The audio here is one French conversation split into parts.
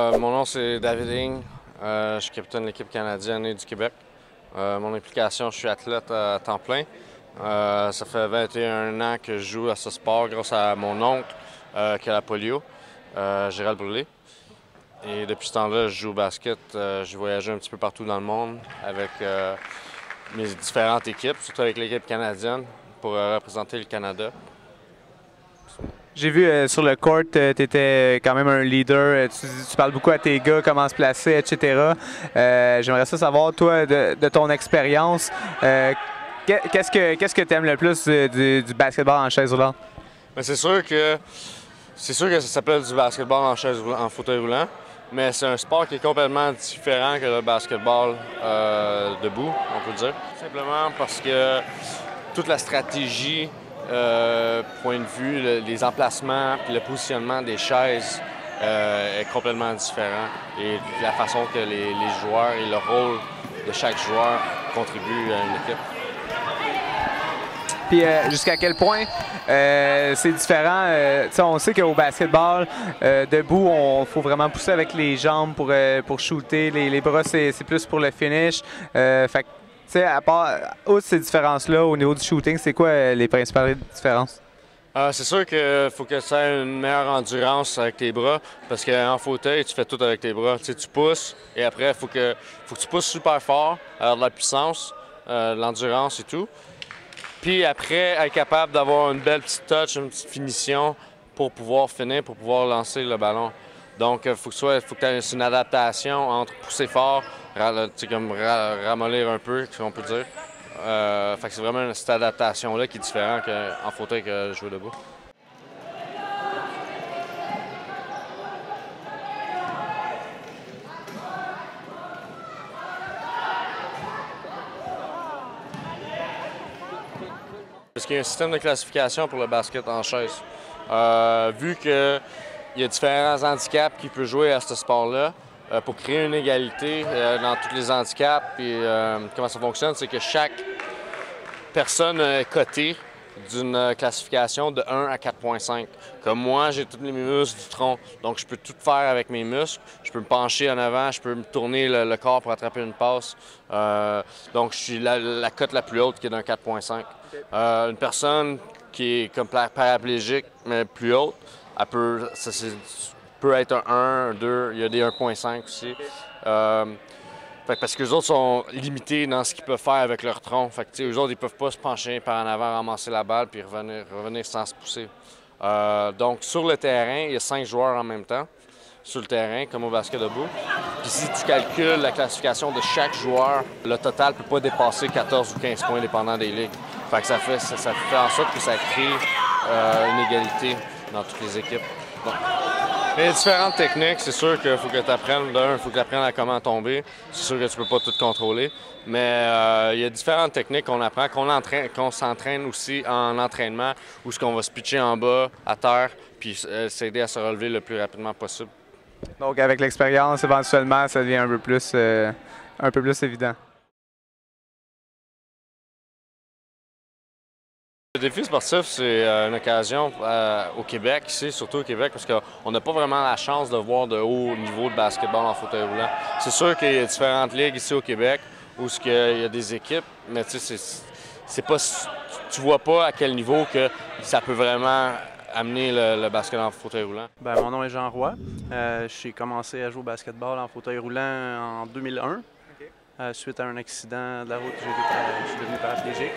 Mon nom c'est David Ing. Je suis capitaine de l'équipe canadienne et du Québec. Mon implication, je suis athlète à temps plein. Ça fait 21 ans que je joue à ce sport grâce à mon oncle qui a la polio, Gérald Brûlé. Et depuis ce temps-là, je joue au basket. J'ai voyagé un petit peu partout dans le monde avec mes différentes équipes, surtout avec l'équipe canadienne pour représenter le Canada. J'ai vu sur le court, tu étais quand même un leader, tu parles beaucoup à tes gars, comment se placer, etc. J'aimerais savoir, toi, de ton expérience, qu'est-ce que tu aimes le plus du basketball en chaise roulante? C'est sûr que ça s'appelle du basketball en fauteuil roulant, mais c'est un sport qui est complètement différent que le basketball debout, on peut dire. Simplement parce que toute la stratégie, point de vue, les emplacements et le positionnement des chaises est complètement différent. Et la façon que les joueurs et le rôle de chaque joueur contribuent à une équipe. Puis jusqu'à quel point c'est différent? On sait qu'au basketball, debout, il faut vraiment pousser avec les jambes pour shooter. Les bras, c'est plus pour le finish. À part outre ces différences-là, au niveau du shooting, c'est quoi les principales différences? C'est sûr qu'il faut que tu aies une meilleure endurance avec tes bras, parce qu'en fauteuil, tu fais tout avec tes bras. Tu pousses, et après, il faut que tu pousses super fort, avoir de la puissance, de l'endurance et tout. Puis après, être capable d'avoir une belle petite touch, une petite finition pour pouvoir finir, pour pouvoir lancer le ballon. Donc, il faut que tu aies une adaptation entre pousser fort, comme ramollir un peu, si on peut dire. C'est vraiment cette adaptation-là qui est différente en fauteuil que jouer debout. Parce qu'il y a un système de classification pour le basket en chaise. Vu qu'il y a différents handicaps qui peuvent jouer à ce sport-là, pour créer une égalité dans tous les handicaps, puis comment ça fonctionne, c'est que chaque personne est cotée d'une classification de 1 à 4,5. Comme moi, j'ai tous les muscles du tronc, donc je peux tout faire avec mes muscles. Je peux me pencher en avant, je peux me tourner le corps pour attraper une passe. Donc, je suis la cote la plus haute qui est d'un 4,5. Une personne qui est comme paraplégique, mais plus haute, elle peut être un 1, un 2, il y a des 1,5 aussi. Parce que les autres sont limités dans ce qu'ils peuvent faire avec leur tronc. Eux autres, ils peuvent pas se pencher par en avant, ramasser la balle puis revenir sans se pousser. Donc, sur le terrain, il y a 5 joueurs en même temps sur le terrain, comme au basket debout. Puis si tu calcules la classification de chaque joueur, le total ne peut pas dépasser 14 ou 15 points dépendant des ligues. Ça fait en sorte que ça crée une égalité dans toutes les équipes. Bon. Il y a différentes techniques, c'est sûr qu'il faut que tu apprennes. Il faut que tu apprennes à comment tomber. C'est sûr que tu peux pas tout contrôler. Mais il y a différentes techniques qu'on apprend, qu'on s'entraîne aussi en entraînement, où on va se pitcher en bas, à terre, puis s'aider à se relever le plus rapidement possible. Donc avec l'expérience, éventuellement, ça devient un peu plus évident. Le défi sportif, c'est une occasion au Québec, ici, surtout au Québec, parce qu'on n'a pas vraiment la chance de voir de haut niveau de basketball en fauteuil roulant. C'est sûr qu'il y a différentes ligues ici au Québec où il y a des équipes, mais tu vois pas à quel niveau que ça peut vraiment amener le basket en fauteuil roulant. Mon nom est Jean Roy. J'ai commencé à jouer au basketball en fauteuil roulant en 2001. Suite à un accident de la route, je suis devenu paraplégique.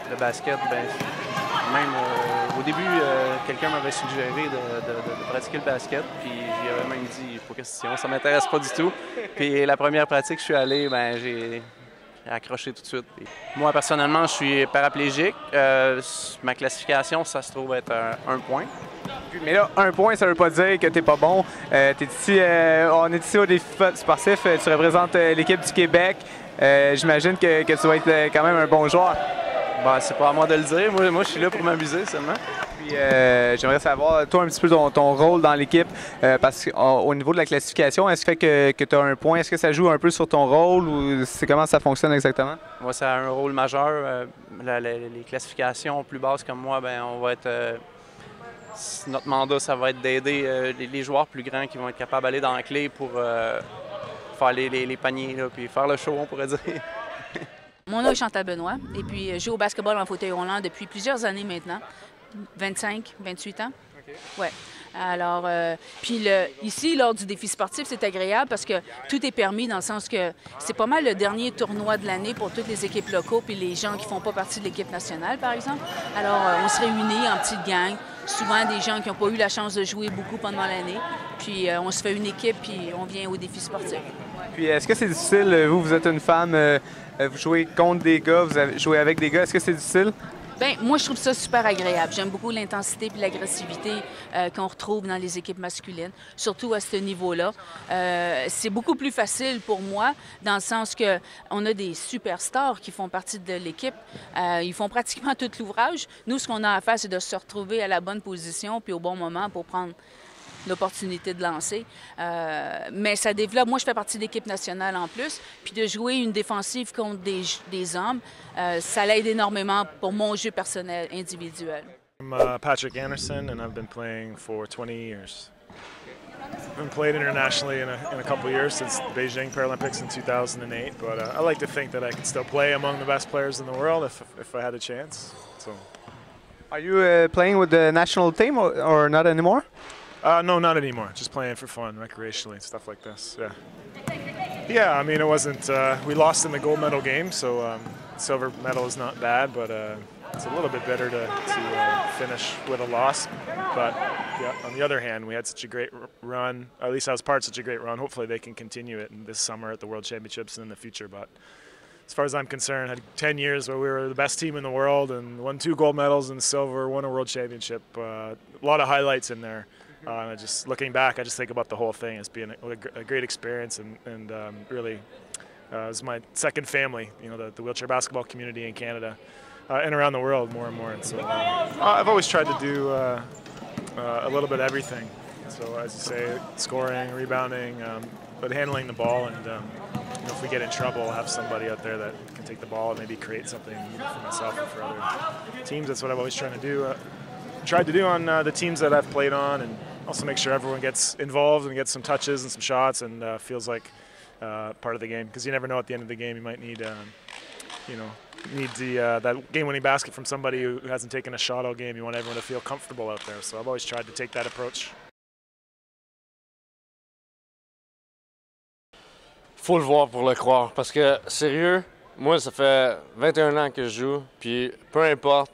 Le basket, même au début, quelqu'un m'avait suggéré de pratiquer le basket, puis j'y avais même dit « pas question, ça m'intéresse pas du tout ». Puis la première pratique, je suis allé, j'ai accroché tout de suite. Puis moi, personnellement, je suis paraplégique. Ma classification, ça se trouve être un point. Mais là, un point, ça veut pas dire que t'es pas bon. On est ici au défi sportif. Tu représentes l'équipe du Québec. J'imagine que tu vas être quand même un bon joueur. C'est pas à moi de le dire. Moi, je suis là pour m'amuser seulement. Puis j'aimerais savoir, toi, un petit peu ton rôle dans l'équipe. Parce qu'au niveau de la classification, est-ce que tu as un point? Est-ce que ça joue un peu sur ton rôle ou comment ça fonctionne exactement? Moi, ça a un rôle majeur. Les classifications plus basses comme moi, on va être Notre mandat, ça va être d'aider les joueurs plus grands qui vont être capables d'aller dans la clé pour faire les paniers, là, puis faire le show, on pourrait dire. Mon nom est Chantal Benoît et puis je joue au basketball en fauteuil roulant depuis plusieurs années maintenant, 25, 28 ans. Okay. Ouais. Alors, puis ici, lors du défi sportif, c'est agréable parce que tout est permis dans le sens que c'est pas mal le dernier tournoi de l'année pour toutes les équipes locaux puis les gens qui font pas partie de l'équipe nationale, par exemple. Alors, on se réunit en petite gang, souvent des gens qui n'ont pas eu la chance de jouer beaucoup pendant l'année. Puis on se fait une équipe puis on vient au défi sportif. Puis est-ce que c'est difficile, vous êtes une femme, vous jouez contre des gars, vous avez joué avec des gars, est-ce que c'est difficile? Bien, moi, je trouve ça super agréable. J'aime beaucoup l'intensité et l'agressivité qu'on retrouve dans les équipes masculines, surtout à ce niveau-là. C'est beaucoup plus facile pour moi, dans le sens qu'on a des superstars qui font partie de l'équipe. Ils font pratiquement tout l'ouvrage. Nous, ce qu'on a à faire, c'est de se retrouver à la bonne position puis au bon moment pour prendre l'opportunité de lancer. Mais ça développe. Moi, je fais partie de l'équipe nationale en plus. Puis de jouer une défensive contre des hommes, ça l'aide énormément pour mon jeu personnel, individuel. I'm Patrick Anderson, and I've been playing for 20 years. I've been played internationally in a couple of years since the Beijing Paralympics in 2008, but I like to think that I can still play among the best players in the world if I had a chance. So. Are you playing with the national team or not anymore? No, not anymore. Just playing for fun, recreationally, stuff like this. Yeah. Yeah, I mean, it wasn't. We lost in the gold medal game, so silver medal is not bad, but it's a little bit better to finish with a loss. But yeah, on the other hand, we had such a great run. At least I was part of such a great run. Hopefully, they can continue it this summer at the World Championships and in the future. But as far as I'm concerned, I had 10 years where we were the best team in the world and won 2 gold medals in silver, won a World Championship. A lot of highlights in there. Just looking back, I just think about the whole thing as being a great experience and really it was my second family, you know, the wheelchair basketball community in Canada and around the world more and more. And so I've always tried to do a little bit of everything. So as you say, scoring, rebounding, but handling the ball and you know, if we get in trouble, I'll have somebody out there that can take the ball and maybe create something for myself and for other teams. That's what I've always tried to do on the teams that I've played on, and also make sure everyone gets involved and gets some touches and some shots and feels like part of the game. Because you never know, at the end of the game, you might need, you know, that game-winning basket from somebody who hasn't taken a shot all game. You want everyone to feel comfortable out there. So I've always tried to take that approach. Faut le voir pour le croire, parce que sérieux, moi ça fait 21 ans que je joue, puis peu importe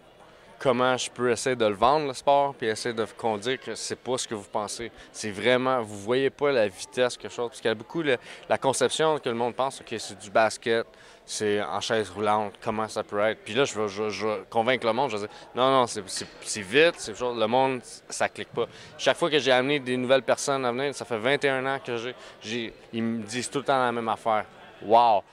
comment je peux essayer de le vendre, le sport, puis essayer de qu'on dise que c'est pas ce que vous pensez. C'est vraiment, vous voyez pas la vitesse, quelque chose, parce qu'il y a beaucoup la conception que le monde pense, OK, c'est du basket, c'est en chaise roulante, comment ça peut être. Puis là, je vais convaincre le monde, je vais dire, non, c'est vite, c'est chose, le monde, ça clique pas. Chaque fois que j'ai amené des nouvelles personnes à venir, ça fait 21 ans que ils me disent tout le temps la même affaire. Wow!